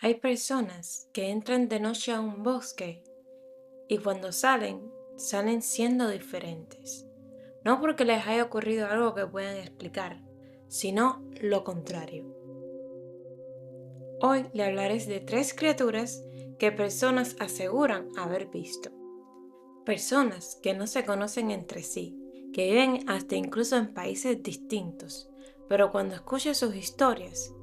Hay personas que entran de noche a un bosque y cuando salen siendo diferentes. No porque les haya ocurrido algo que puedan explicar, sino lo contrario. Hoy le hablaré de 3 criaturas que personas aseguran haber visto. Personas que no se conocen entre sí, que viven hasta incluso en países distintos, pero cuando escuchas sus historias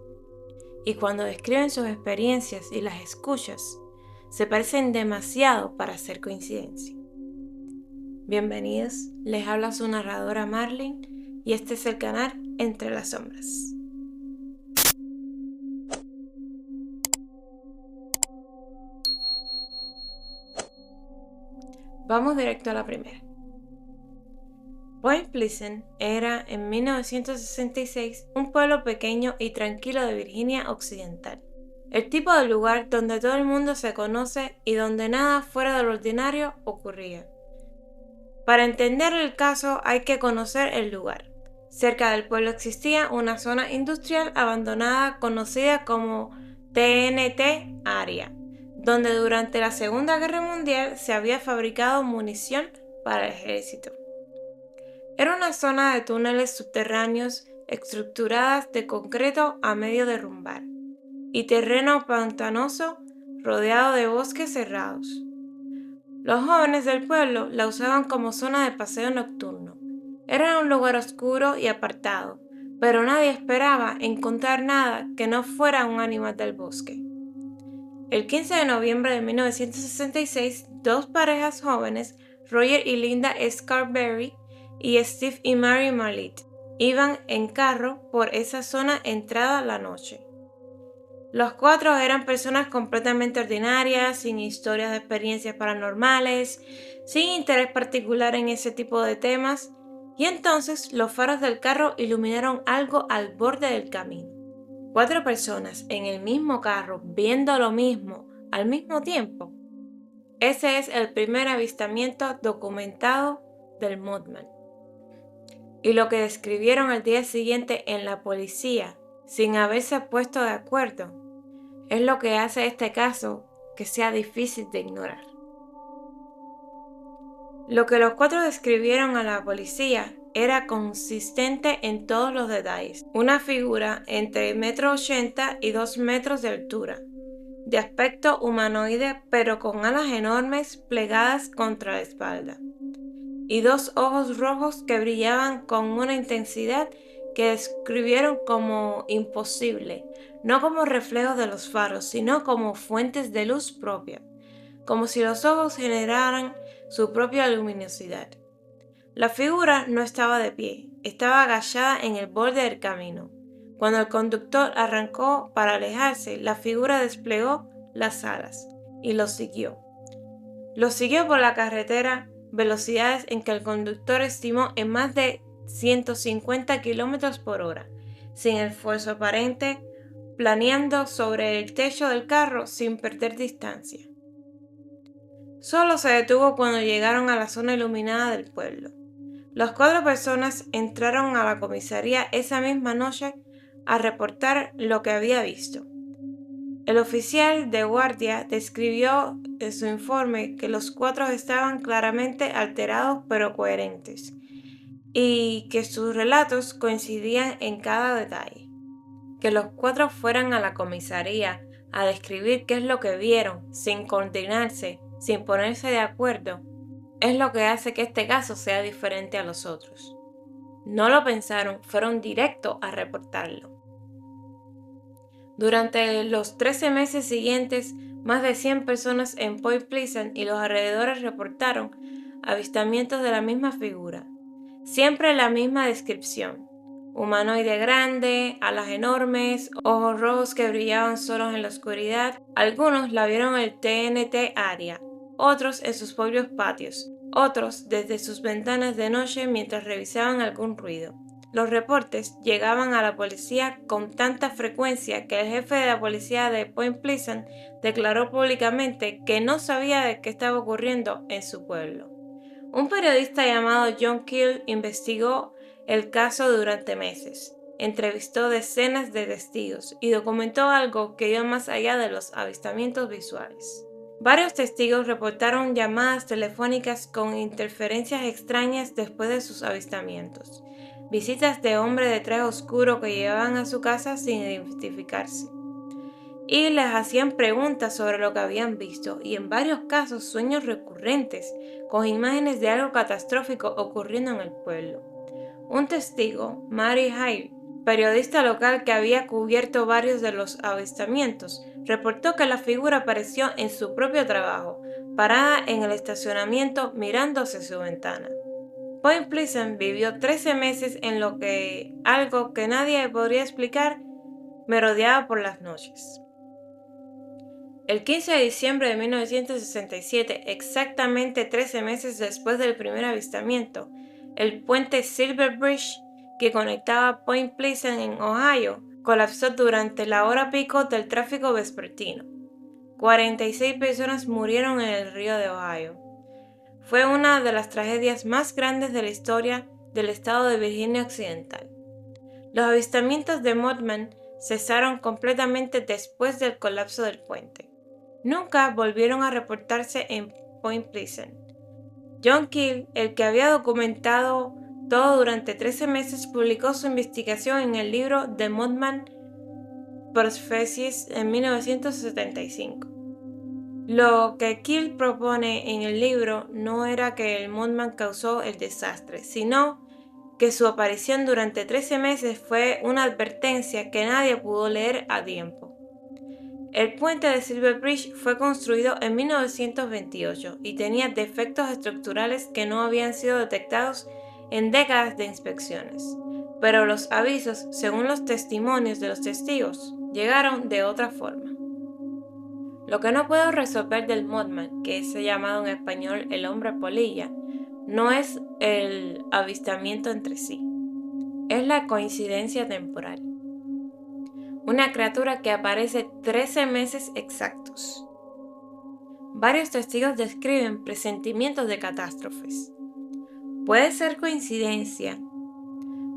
y cuando describen sus experiencias y las escuchas, se parecen demasiado para ser coincidencia. Bienvenidos, les habla su narradora Marlene y este es el canal Entre las Sombras. Vamos directo a la primera. Point Pleasant era en 1966 un pueblo pequeño y tranquilo de Virginia Occidental. El tipo de lugar donde todo el mundo se conoce y donde nada fuera de lo ordinario ocurría. Para entender el caso hay que conocer el lugar. Cerca del pueblo existía una zona industrial abandonada conocida como TNT Area, donde durante la Segunda Guerra Mundial se había fabricado munición para el ejército. Era una zona de túneles subterráneos estructuradas de concreto a medio derrumbar y terreno pantanoso rodeado de bosques cerrados. Los jóvenes del pueblo la usaban como zona de paseo nocturno. Era un lugar oscuro y apartado, pero nadie esperaba encontrar nada que no fuera un animal del bosque. El 15 de noviembre de 1966, 2 parejas jóvenes, Roger y Linda Scarberry y Steve y Mary Mallet, iban en carro por esa zona entrada la noche. Los 4 eran personas completamente ordinarias, sin historias de experiencias paranormales, sin interés particular en ese tipo de temas, y entonces los faros del carro iluminaron algo al borde del camino. 4 personas en el mismo carro viendo lo mismo al mismo tiempo. Ese es el primer avistamiento documentado del Mothman. Y lo que describieron al día siguiente en la policía, sin haberse puesto de acuerdo, es lo que hace este caso que sea difícil de ignorar. Lo que los 4 describieron a la policía era consistente en todos los detalles. Una figura entre 1,80 m y 2 metros de altura, de aspecto humanoide pero con alas enormes plegadas contra la espalda, y 2 ojos rojos que brillaban con una intensidad que describieron como imposible, no como reflejos de los faros, sino como fuentes de luz propia, como si los ojos generaran su propia luminosidad. La figura no estaba de pie, estaba agachada en el borde del camino. Cuando el conductor arrancó para alejarse, la figura desplegó las alas y lo siguió. Lo siguió por la carretera, velocidades en que el conductor estimó en más de 150 km/h, sin esfuerzo aparente, planeando sobre el techo del carro sin perder distancia. Solo se detuvo cuando llegaron a la zona iluminada del pueblo. Las 4 personas entraron a la comisaría esa misma noche a reportar lo que había visto. El oficial de guardia describió en su informe que los 4 estaban claramente alterados pero coherentes y que sus relatos coincidían en cada detalle. Que los 4 fueran a la comisaría a describir qué es lo que vieron, sin coordinarse, sin ponerse de acuerdo, es lo que hace que este caso sea diferente a los otros. No lo pensaron, fueron directo a reportarlo. Durante los 13 meses siguientes, más de 100 personas en Point Pleasant y los alrededores reportaron avistamientos de la misma figura. Siempre la misma descripción: humanoide grande, alas enormes, ojos rojos que brillaban solos en la oscuridad. Algunos la vieron en el TNT Area, otros en sus propios patios, otros desde sus ventanas de noche mientras revisaban algún ruido. Los reportes llegaban a la policía con tanta frecuencia que el jefe de la policía de Point Pleasant declaró públicamente que no sabía de qué estaba ocurriendo en su pueblo. Un periodista llamado John Keel investigó el caso durante meses. entrevistó decenas de testigos y documentó algo que iba más allá de los avistamientos visuales. Varios testigos reportaron llamadas telefónicas con interferencias extrañas después de sus avistamientos, visitas de hombres de traje oscuro que llegaban a su casa sin identificarse, y les hacían preguntas sobre lo que habían visto, y en varios casos sueños recurrentes con imágenes de algo catastrófico ocurriendo en el pueblo. Un testigo, Mary Hay, periodista local que había cubierto varios de los avistamientos, reportó que la figura apareció en su propio trabajo, parada en el estacionamiento mirando hacia su ventana. Point Pleasant vivió 13 meses en lo que algo que nadie podría explicar merodeaba por las noches. El 15 de diciembre de 1967, exactamente 13 meses después del primer avistamiento, el puente Silver Bridge, que conectaba Point Pleasant en Ohio, colapsó durante la hora pico del tráfico vespertino. 46 personas murieron en el río de Ohio. Fue una de las tragedias más grandes de la historia del estado de Virginia Occidental. Los avistamientos de Mothman cesaron completamente después del colapso del puente. Nunca volvieron a reportarse en Point Pleasant. John Keel, el que había documentado todo durante 13 meses, publicó su investigación en el libro The Mothman Prophecies en 1975. Lo que Keel propone en el libro no era que el Mothman causó el desastre, sino que su aparición durante 13 meses fue una advertencia que nadie pudo leer a tiempo. El puente de Silver Bridge fue construido en 1928 y tenía defectos estructurales que no habían sido detectados en décadas de inspecciones, pero los avisos, según los testimonios de los testigos, llegaron de otra forma. Lo que no puedo resolver del Mothman, que es llamado en español el hombre polilla, no es el avistamiento entre sí, es la coincidencia temporal. Una criatura que aparece 13 meses exactos. Varios testigos describen presentimientos de catástrofes. Puede ser coincidencia,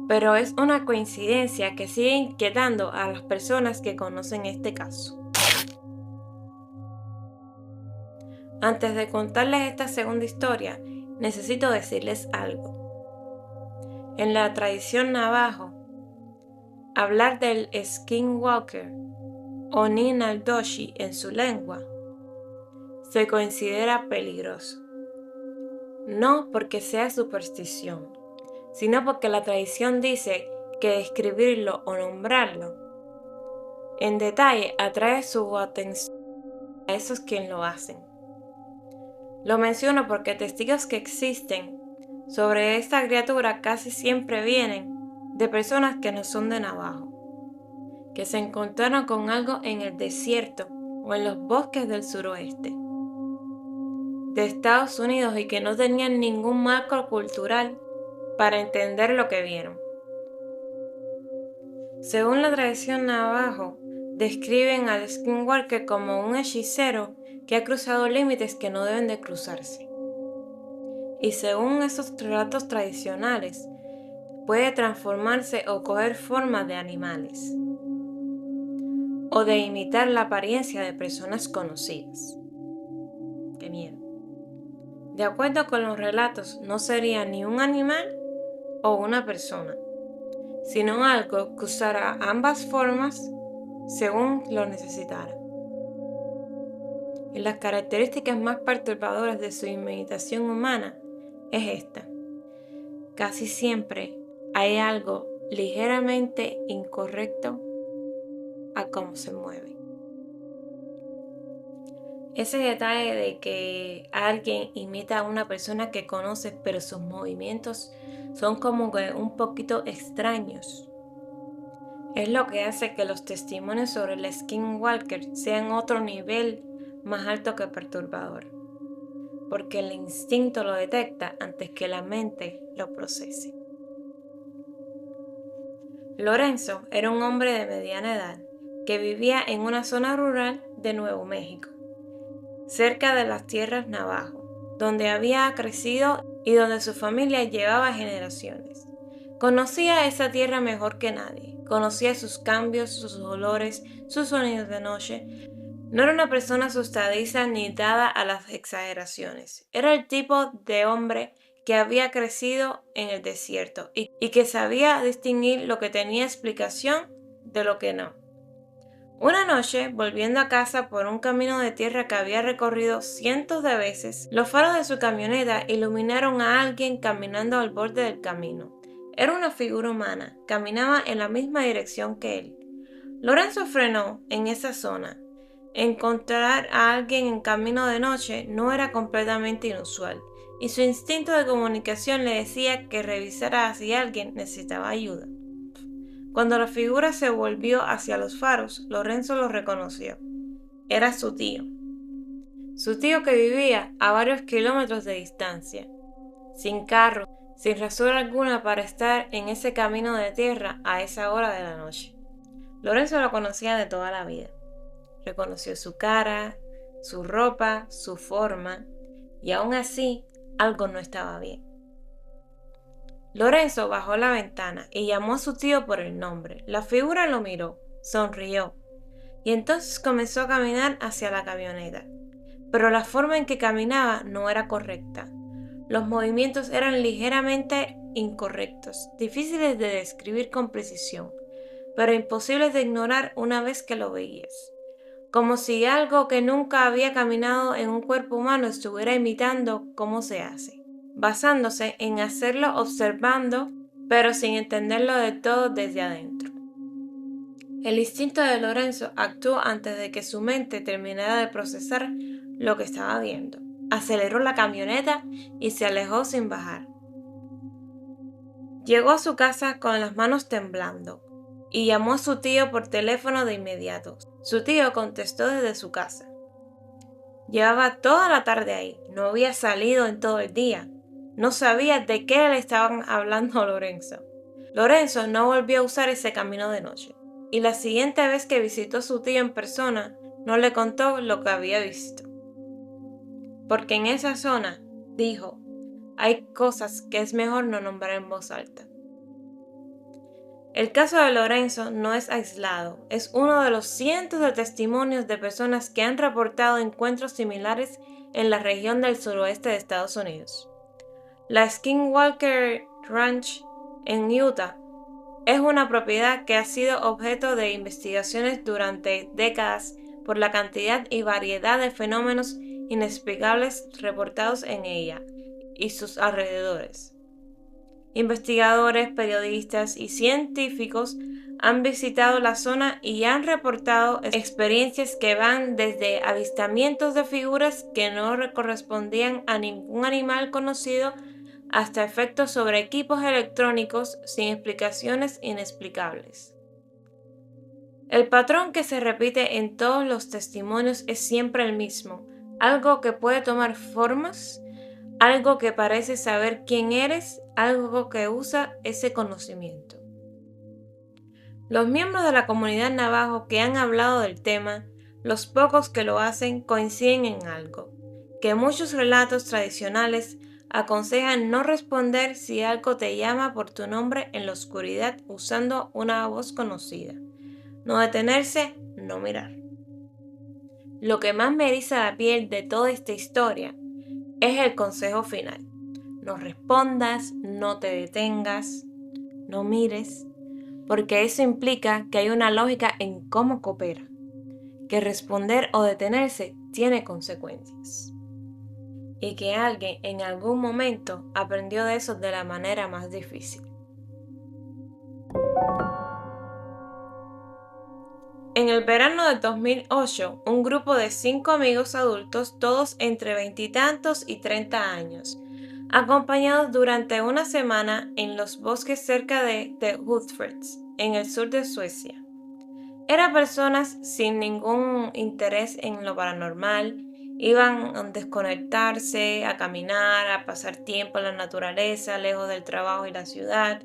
pero es una coincidencia que sigue inquietando a las personas que conocen este caso. Antes de contarles esta segunda historia, necesito decirles algo. En la tradición navajo, hablar del skinwalker o Ninaldoshi en su lengua se considera peligroso. No porque sea superstición, sino porque la tradición dice que describirlo o nombrarlo en detalle atrae su atención a esos quienes lo hacen. Lo menciono porque testigos que existen sobre esta criatura casi siempre vienen de personas que no son de Navajo, que se encontraron con algo en el desierto o en los bosques del suroeste de Estados Unidos y que no tenían ningún marco cultural para entender lo que vieron. Según la tradición navajo, describen al skinwalker como un hechicero que ha cruzado límites que no deben de cruzarse. Y según esos relatos tradicionales, puede transformarse o coger forma de animales, o de imitar la apariencia de personas conocidas. ¡Qué miedo! De acuerdo con los relatos, no sería ni un animal o una persona, sino algo que usara ambas formas según lo necesitara. Y las características más perturbadoras de su imitación humana es esta: casi siempre hay algo ligeramente incorrecto a cómo se mueve. Ese detalle de que alguien imita a una persona que conoce, pero sus movimientos son como que un poquito extraños, es lo que hace que los testimonios sobre el skinwalker sean otro nivel más alto que perturbador, porque el instinto lo detecta antes que la mente lo procese. Lorenzo era un hombre de mediana edad que vivía en una zona rural de Nuevo México, cerca de las tierras navajo, donde había crecido y donde su familia llevaba generaciones. Conocía esa tierra mejor que nadie. conocía sus cambios, sus olores, sus sonidos de noche. No era una persona asustadiza ni dada a las exageraciones. Era el tipo de hombre que había crecido en el desierto y que sabía distinguir lo que tenía explicación de lo que no. Una noche, volviendo a casa por un camino de tierra que había recorrido cientos de veces, los faros de su camioneta iluminaron a alguien caminando al borde del camino. Era una figura humana, caminaba en la misma dirección que él. Lorenzo frenó en esa zona. Encontrar a alguien en camino de noche no era completamente inusual, y su instinto de comunicación le decía que revisara si alguien necesitaba ayuda. Cuando la figura se volvió hacia los faros, Lorenzo lo reconoció. Era su tío. Su tío que vivía a varios kilómetros de distancia, sin carro, sin razón alguna para estar en ese camino de tierra a esa hora de la noche. Lorenzo lo conocía de toda la vida. Reconoció su cara, su ropa, su forma, y aún así algo no estaba bien. Lorenzo bajó la ventana y llamó a su tío por el nombre. La figura lo miró, sonrió, y entonces comenzó a caminar hacia la camioneta. Pero la forma en que caminaba no era correcta. Los movimientos eran ligeramente incorrectos, difíciles de describir con precisión, pero imposibles de ignorar una vez que lo veías. Como si algo que nunca había caminado en un cuerpo humano estuviera imitando cómo se hace, basándose en hacerlo observando, pero sin entenderlo del todo desde adentro. El instinto de Lorenzo actuó antes de que su mente terminara de procesar lo que estaba viendo. Aceleró la camioneta y se alejó sin bajar. Llegó a su casa con las manos temblando y llamó a su tío por teléfono de inmediato. Su tío contestó desde su casa. Llevaba toda la tarde ahí, no había salido en todo el día. No sabía de qué le estaban hablando Lorenzo. Lorenzo no volvió a usar ese camino de noche, y la siguiente vez que visitó a su tío en persona, no le contó lo que había visto. Porque en esa zona, dijo, hay cosas que es mejor no nombrar en voz alta. El caso de Lorenzo no es aislado, es uno de los cientos de testimonios de personas que han reportado encuentros similares en la región del suroeste de Estados Unidos. La Skinwalker Ranch en Utah es una propiedad que ha sido objeto de investigaciones durante décadas por la cantidad y variedad de fenómenos inexplicables reportados en ella y sus alrededores. Investigadores, periodistas y científicos han visitado la zona y han reportado experiencias que van desde avistamientos de figuras que no correspondían a ningún animal conocido hasta efectos sobre equipos electrónicos sin explicaciones inexplicables. El patrón que se repite en todos los testimonios es siempre el mismo, algo que puede tomar formas, algo que parece saber quién eres, algo que usa ese conocimiento. Los miembros de la comunidad navajo que han hablado del tema, los pocos que lo hacen, coinciden en algo, que muchos relatos tradicionales aconsejan no responder si algo te llama por tu nombre en la oscuridad usando una voz conocida, no detenerse, no mirar. Lo que más me eriza la piel de toda esta historia es el consejo final. No respondas, no te detengas, no mires, porque eso implica que hay una lógica en cómo coopera, que responder o detenerse tiene consecuencias, y que alguien en algún momento aprendió de eso de la manera más difícil. En el verano de 2008, un grupo de 5 amigos adultos, todos entre 20 y tantos y 30 años, acompañados durante una semana en los bosques cerca de Hultsfred, en el sur de Suecia. Eran personas sin ningún interés en lo paranormal, iban a desconectarse, a caminar, a pasar tiempo en la naturaleza, lejos del trabajo y la ciudad.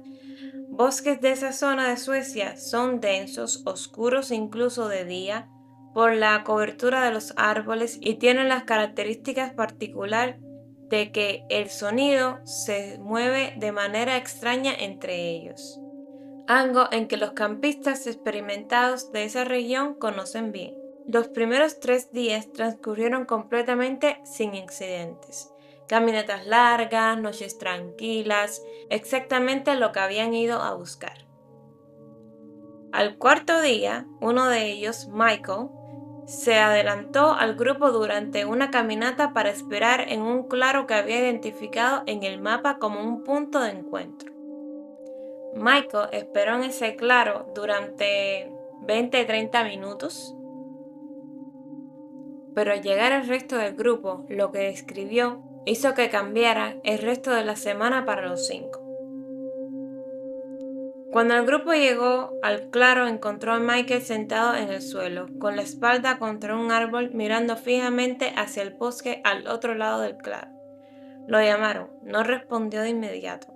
Bosques de esa zona de Suecia son densos, oscuros incluso de día, por la cobertura de los árboles y tienen las características particulares de que el sonido se mueve de manera extraña entre ellos. algo en que los campistas experimentados de esa región conocen bien. Los primeros 3 días transcurrieron completamente sin incidentes. Caminatas largas, noches tranquilas, exactamente lo que habían ido a buscar. Al cuarto día, uno de ellos, Michael, se adelantó al grupo durante una caminata para esperar en un claro que había identificado en el mapa como un punto de encuentro. Michael esperó en ese claro durante 20-30 minutos, pero al llegar al resto del grupo, lo que describió hizo que cambiara el resto de la semana para los 5. Cuando el grupo llegó al claro, encontró a Michael sentado en el suelo, con la espalda contra un árbol, mirando fijamente hacia el bosque al otro lado del claro. Lo llamaron, no respondió de inmediato.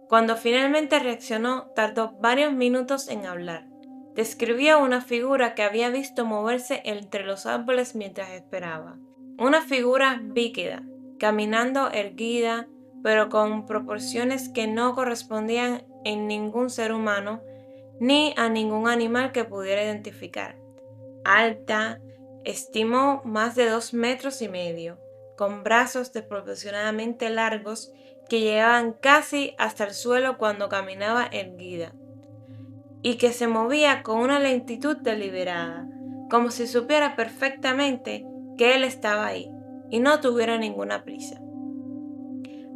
Cuando finalmente reaccionó, tardó varios minutos en hablar. Describió una figura que había visto moverse entre los árboles mientras esperaba. Una figura bípeda, caminando erguida, pero con proporciones que no correspondían en ningún ser humano ni a ningún animal que pudiera identificar. Alta, estimó más de 2,5 metros, con brazos desproporcionadamente largos que llegaban casi hasta el suelo cuando caminaba erguida, y que se movía con una lentitud deliberada, como si supiera perfectamente que él estaba ahí y no tuviera ninguna prisa.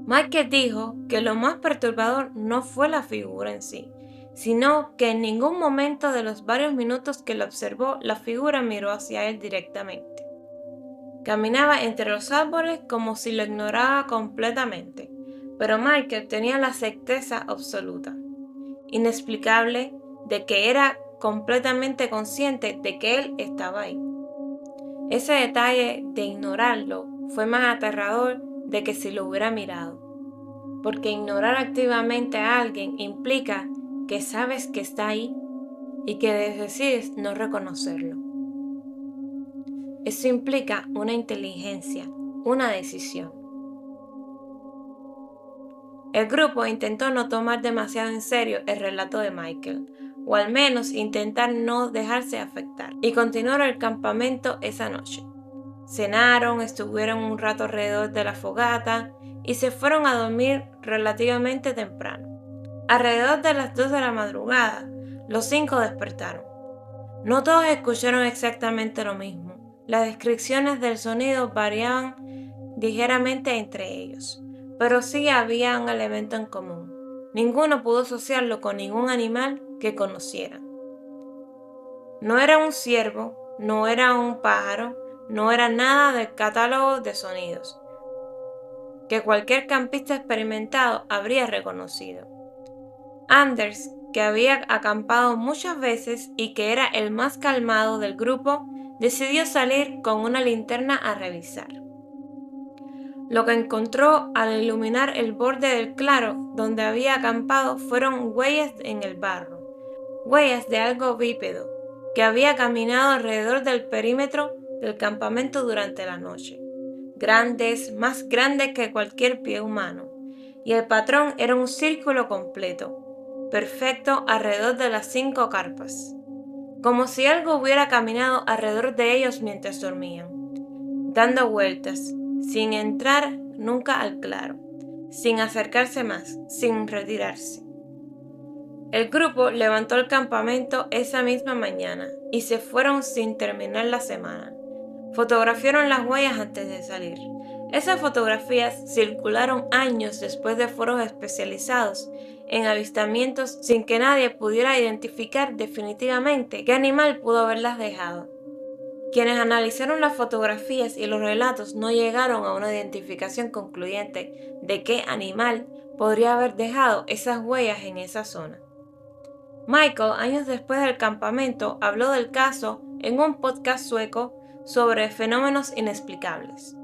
Michael dijo que lo más perturbador no fue la figura en sí, sino que en ningún momento de los varios minutos que lo observó, la figura miró hacia él directamente. Caminaba entre los árboles como si lo ignoraba completamente, pero Michael tenía la certeza absoluta, inexplicable, de que era completamente consciente de que él estaba ahí. Ese detalle de ignorarlo fue más aterrador de que si lo hubiera mirado, porque ignorar activamente a alguien implica que sabes que está ahí y que decides no reconocerlo. Eso implica una inteligencia, una decisión. El grupo intentó no tomar demasiado en serio el relato de Michael, o al menos intentar no dejarse afectar, y continuaron el campamento esa noche. Cenaron, estuvieron un rato alrededor de la fogata y se fueron a dormir relativamente temprano. Alrededor de las 2 de la madrugada, los 5 despertaron. No todos escucharon exactamente lo mismo. Las descripciones del sonido variaban ligeramente entre ellos, pero sí había un elemento en común. Ninguno pudo asociarlo con ningún animal que conocieran. No era un ciervo, no era un pájaro, no era nada del catálogo de sonidos que cualquier campista experimentado habría reconocido. Anders, que había acampado muchas veces y que era el más calmado del grupo, decidió salir con una linterna a revisar. Lo que encontró al iluminar el borde del claro donde había acampado fueron huellas en el barro, huellas de algo bípedo que había caminado alrededor del perímetro del campamento durante la noche, grandes, más grandes que cualquier pie humano, y el patrón era un círculo completo, perfecto alrededor de las 5 carpas, como si algo hubiera caminado alrededor de ellos mientras dormían, dando vueltas, sin entrar nunca al claro, sin acercarse más, sin retirarse. El grupo levantó el campamento esa misma mañana y se fueron sin terminar la semana. Fotografiaron las huellas antes de salir. Esas fotografías circularon años después de foros especializados en avistamientos sin que nadie pudiera identificar definitivamente qué animal pudo haberlas dejado. Quienes analizaron las fotografías y los relatos no llegaron a una identificación concluyente de qué animal podría haber dejado esas huellas en esa zona. Michael, años después del campamento, habló del caso en un podcast sueco sobre fenómenos inexplicables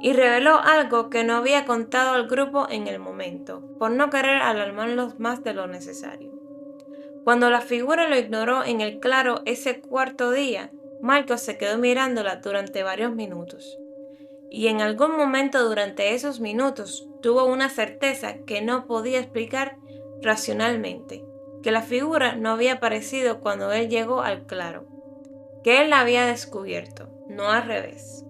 y reveló algo que no había contado al grupo en el momento, por no querer alarmarlos más de lo necesario. Cuando la figura lo ignoró en el claro ese cuarto día, Michael se quedó mirándola durante varios minutos. Y en algún momento durante esos minutos tuvo una certeza que no podía explicar racionalmente, que la figura no había aparecido cuando él llegó al claro, que él la había descubierto, no al revés,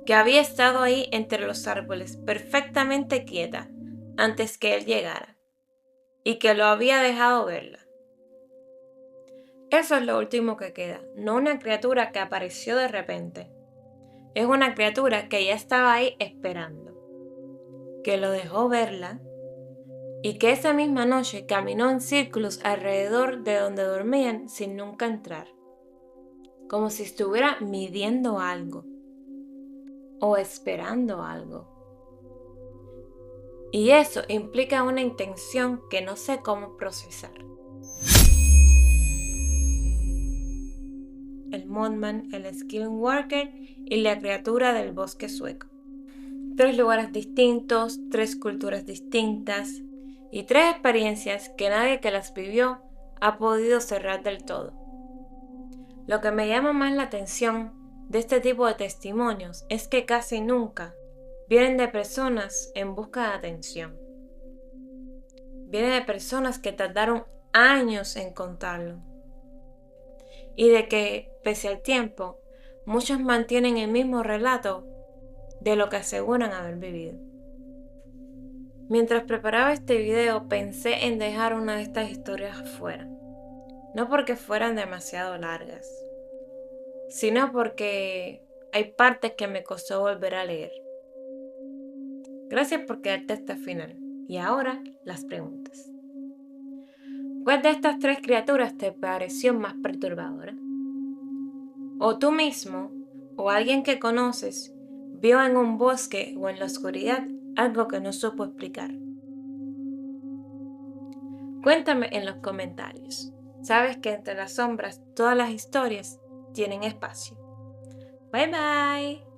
que había estado ahí entre los árboles perfectamente quieta antes que él llegara, y que lo había dejado verla. Eso es lo último que queda, no una criatura que apareció de repente. Es una criatura que ya estaba ahí esperando, que lo dejó verla y que esa misma noche caminó en círculos alrededor de donde dormían sin nunca entrar, como si estuviera midiendo algo o esperando algo. Y eso implica una intención que no sé cómo procesar. El Mothman, el Skinwalker y la criatura del bosque sueco. 3 lugares distintos, 3 culturas distintas y 3 experiencias que nadie que las vivió ha podido cerrar del todo. Lo que me llama más la atención de este tipo de testimonios es que casi nunca vienen de personas en busca de atención. Vienen de personas que tardaron años en contarlo. Y de que, pese al tiempo, muchos mantienen el mismo relato de lo que aseguran haber vivido. Mientras preparaba este video pensé en dejar una de estas historias afuera, no porque fueran demasiado largas, sino porque hay partes que me costó volver a leer. Gracias por quedarte hasta el final. Y ahora las preguntas. ¿Cuál de estas 3 criaturas te pareció más perturbadora? O tú mismo, o alguien que conoces, vio en un bosque o en la oscuridad algo que no supo explicar. Cuéntame en los comentarios. Sabes que entre las sombras todas las historias tienen espacio. Bye bye.